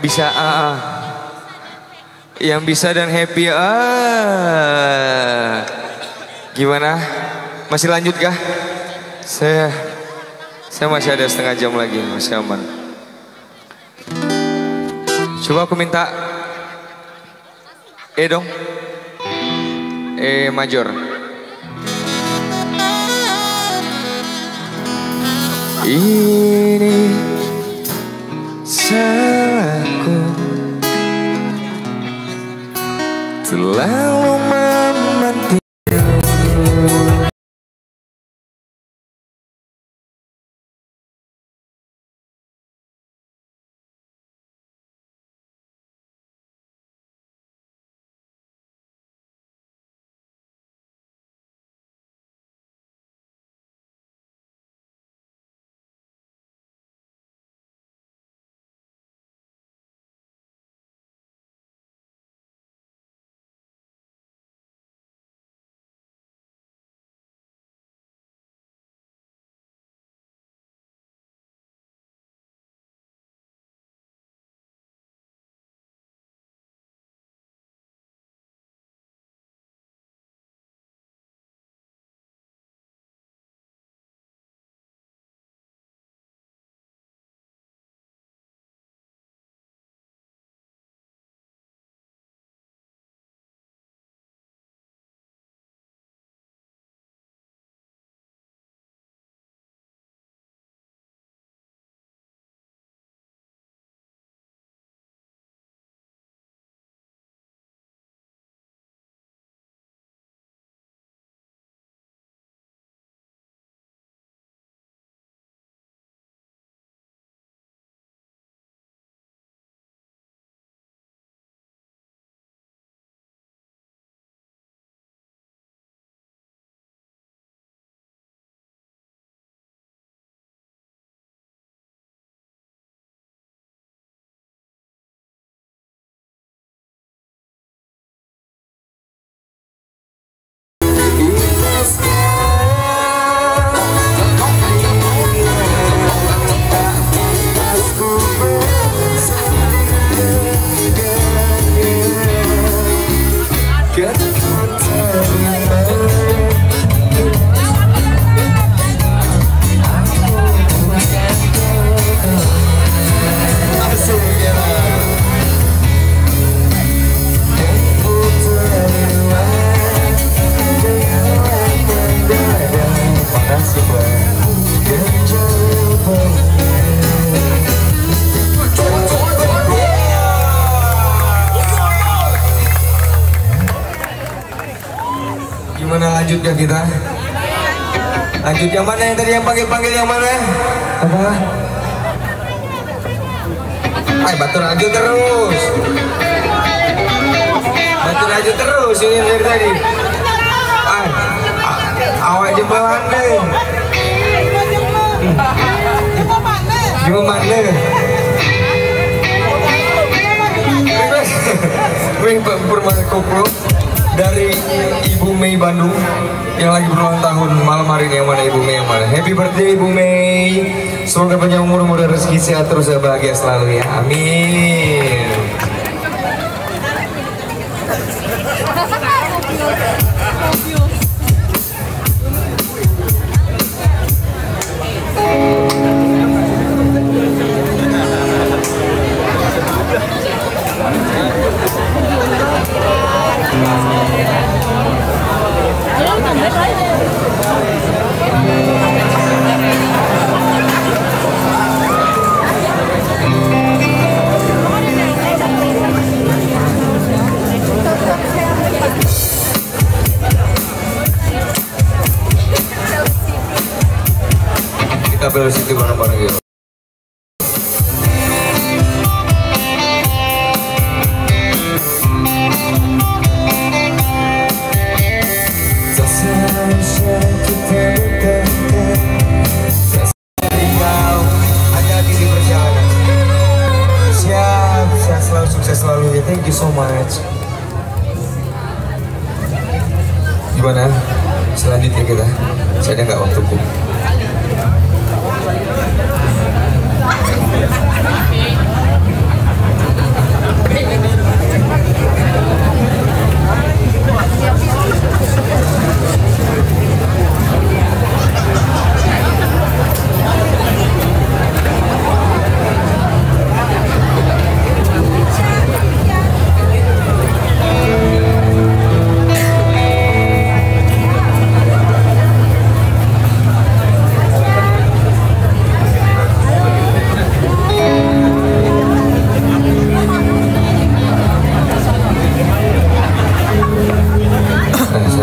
bisa yang bisa dan happy gimana? Masih lanjut kah? Saya masih ada setengah jam lagi, masih aman. Coba aku minta dong. Major. Ini salahku, terlalu mementingkan. Gimana lanjutnya kita? Lanjut yang mana yang tadi yang panggil-panggil yang mana? Apa? Batur aja terus. Batur aja terus ini dari tadi. Awak jembalan deh. Gimana? Wih, Permata Koplo dari Ibu Mei Bandung yang lagi berulang tahun malam hari ini. Yang mana Ibu Mei, yang mana? Happy birthday Ibu Mei. Semoga panjang umur, mudah rezeki, sehat terus dan bahagia selalu ya. Amin. Kita beli situ bareng-bareng gitu. Sukses selalu ya, thank you so much. Gimana? Selanjutnya kita, saya ada nggak waktuku?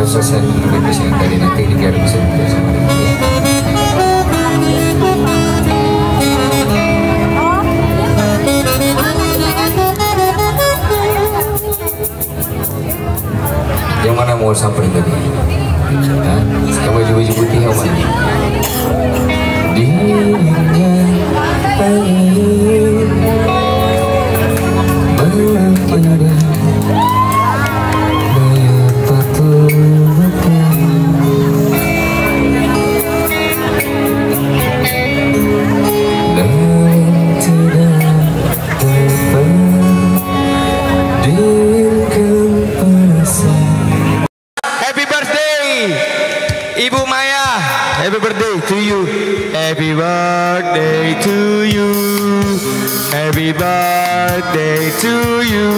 Selesai dulu yang tadi nanti biar bisa juga sama dia. Yang mana mau sampai tadi? Hah? Yang baju-baju putih yang mana? Dirinya air berpada Ibu Maya, happy birthday to you. Happy birthday to you. Happy birthday to you.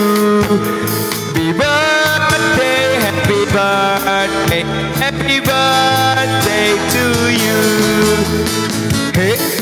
Happy birthday, happy birthday, happy birthday to you. Hey.